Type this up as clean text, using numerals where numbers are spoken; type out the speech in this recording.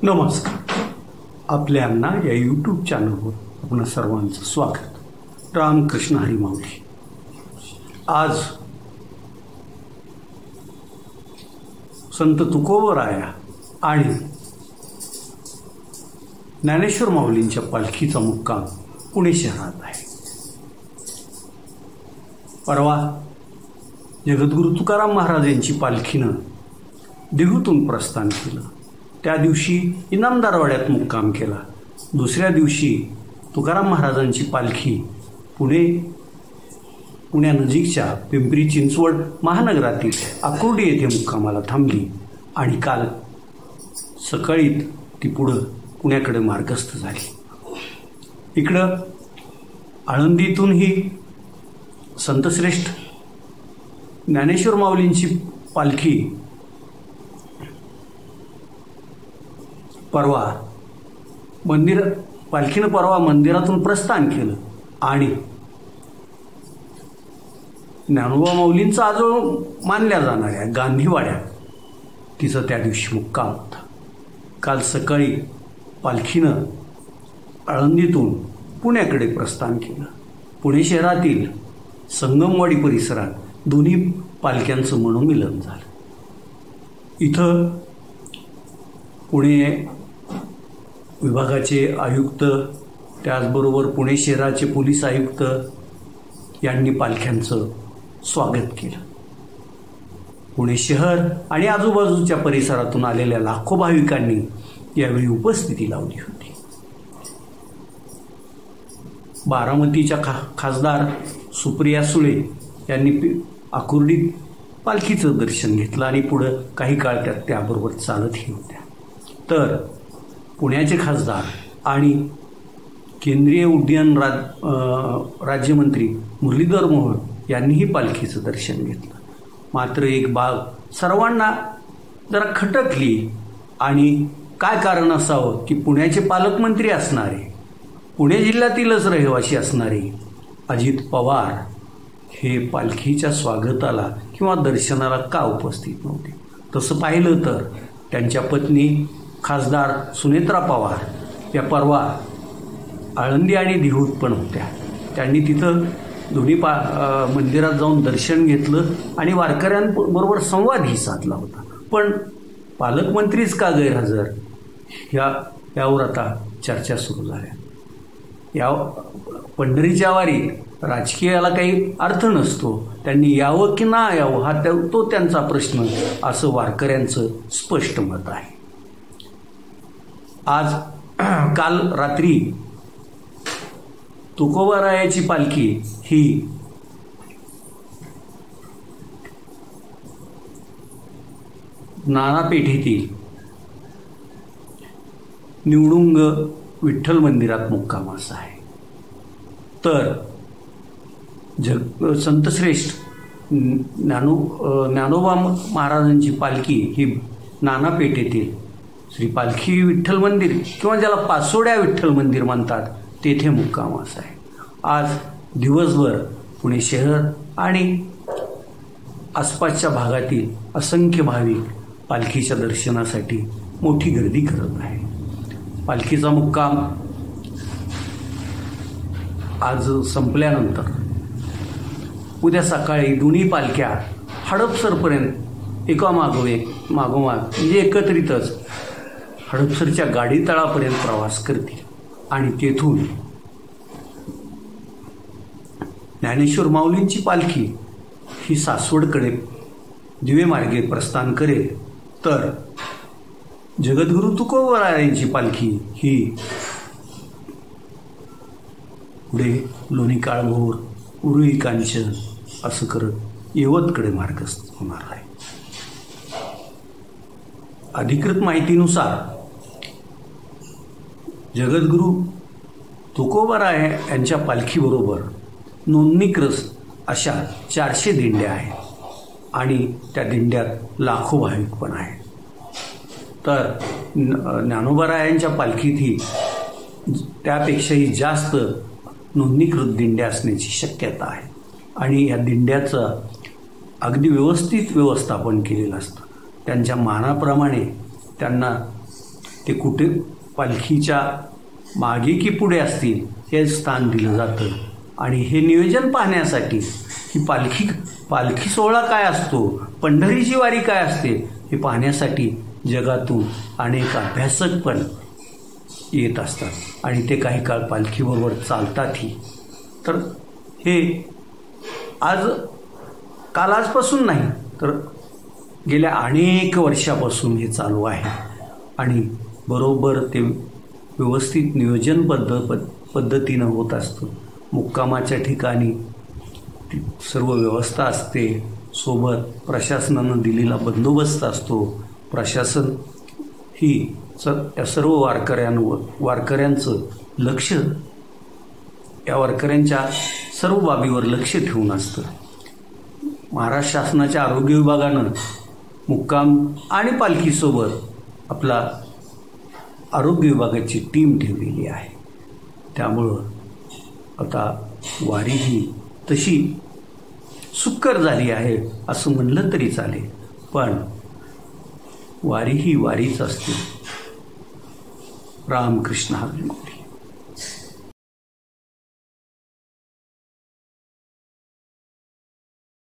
नमस्कार. आपल्यांना या यूट्यूब चॅनलवर आपणा सर्वांचं स्वागत. रामकृष्ण हरी माऊली. आज संत तुकोबराया आणि ज्ञानेश्वर माऊलींच्या पालखीचा मुक्काम पुणे शहरात आहे. परवा जगद्गुरु तुकाराम महाराज यांची पालखीनं देहूतून प्रस्थान केलं. त्या दिवशी इनामदारवाड्यात मुक्काम केला. दुसऱ्या दिवशी तुकाराम महाराजांची पालखी पुण्यानजीकच्या पिंपरी चिंचवड महानगरातील आकुर्डी येथे मुक्कामाला थांबली आणि काल सकाळी ती पुढं पुण्याकडे मार्गस्थ झाली. इकडं आळंदीतूनही संतश्रेष्ठ ज्ञानेश्वर माऊलींची पालखी पालखीनं परवा मंदिरातून प्रस्थान केलं आणि ज्ञानोबा माऊलींचा आजोळ मानल्या जाणाऱ्या गांधीवाड्यात तिचा त्या दिवशी मुक्काम होता. काल सकाळी पालखीनं आळंदीतून पुण्याकडे प्रस्थान केलं. पुणे शहरातील संगमवाडी परिसरात दोन्ही पालख्यांचं मनोमिलन झालं. इथं पुणे विभागाचे आयुक्त, त्याचबरोबर पुणे शहराचे पोलीस आयुक्त यांनी पालख्यांचं स्वागत केलं. पुणे शहर आणि आजूबाजूच्या परिसरातून आलेल्या लाखो भाविकांनी यावेळी उपस्थिती लावली होती. बारामतीच्या खासदार सुप्रिया सुळे यांनी आकुर्डीत पालखीचं दर्शन घेतलं आणि पुढं काही काळ त्याबरोबर चालतही होत्या. तर पुण्याचे खासदार आणि केंद्रीय उड्डयन राज्यमंत्री मुरलीधर मोहोळ यांनीही पालखीचं दर्शन घेतलं. मात्र एक बाब सर्वांना जरा खटकली आणि काय कारण असावं की पुण्याचे पालकमंत्री असणारे, पुणे जिल्ह्यातीलच रहिवासी असणारे अजित पवार हे पालखीच्या स्वागताला किंवा दर्शनाला का उपस्थित नव्हते. तसं पाहिलं तर त्यांच्या पत्नी खासदार सुनेत्रा पवार या परवा आळंदी आणि देहूत पण होत्या. त्यांनी तिथं दोन्ही मंदिरात जाऊन दर्शन घेतलं आणि वारकऱ्यांबरोबर संवादही साधला होता. पण पालकमंत्रीच का गैरहजर यावर आता चर्चा सुरू झाल्या. या पंढरीच्या वारीत राजकीयाला काही अर्थ नसतो, त्यांनी यावं की ना यावं हा तो त्यांचा प्रश्न, असं वारकऱ्यांचं स्पष्ट मत आहे. काल रात्री तुकोबरायाची पालखी ही नानापेठेतील निवडुंग विठ्ठल मंदिरात मुक्कामास आहे. तर संतश्रेष्ठ ज्ञानोबा महाराजांची पालखी ही नानापेठेतील श्री पालखी विठ्ठल मंदिर किंवा ज्याला पासोड्या विठ्ठल मंदिर म्हणतात तेथे मुक्कामास आहे. आज दिवसभर पुणे शहर आणि आसपासच्या भागातील असंख्य भाविक पालखीच्या दर्शनासाठी मोठी गर्दी करत आहे. पालखीचा मुक्काम आज संपल्यानंतर उद्या सकाळी दोन्ही पालख्या हडपसरपर्यंत मागोमाग म्हणजे एकत्रितच हडपसरच्या गाडी तळापर्यंत प्रवास करतील आणि तेथून ज्ञानेश्वर माऊलींची पालखी ही सासवडकडे दिवेमार्गे प्रस्थान करेल. तर जगद्गुरु तुकोबरायांची पालखी ही पुढे लोणी काळभोर, उरुळी कांचन असं करत यवतकडे मार्गस्थ होणार आहे. अधिकृत माहितीनुसार जगद्गुरु तुकोबराया यांच्या पालखीबरोबर नोंदणीकृत अशा 400 दिंड्या आहेत आणि त्या दिंड्यात लाखो भाविक पण आहेत. तर ज्ञानोबरायांच्या पालखीतही त्यापेक्षाही जास्त नोंदणीकृत दिंड्या असण्याची शक्यता आहे आणि या दिंड्याचं अगदी व्यवस्थित व्यवस्थापन केलेलं असतं. त्यांच्या मानाप्रमाणे त्यांना ते कुठे पालखीच्या मागे की पुढे असतील हे स्थान दिलं जातं. आणि हे नियोजन पाहण्यासाठी ही पालखी सोहळा काय असतो, पंढरीची वारी काय असते हे पाहण्यासाठी जगातून अनेक अभ्यासक पण येत असतात आणि ते काही काळ पालखीबरोबर चालतातही. तर हे आजपासून नाही तर गेल्या अनेक वर्षापासून हे चालू आहे आणि बरोबर ते व्यवस्थित नियोजन पद्धतीनं होत असतं. मुक्कामाच्या ठिकाणी सर्व व्यवस्था असते, सोबत प्रशासनानं दिलेला बंदोबस्त असतो. प्रशासन ही या सर्व वारकऱ्यांचं लक्ष, या वारकऱ्यांच्या सर्व बाबीवर लक्ष ठेवून असतं. महाराष्ट्र शासनाच्या आरोग्य विभागानं मुक्काम आणि पालखीसोबत आपला आरोग्य विभागाची टीम ठेवलेली आहे. त्यामुळं आता वारी ही तशी सुकर झाली आहे असं म्हणलं तरी चालेल, पण वारी ही वारीच असते. रामकृष्ण हरी.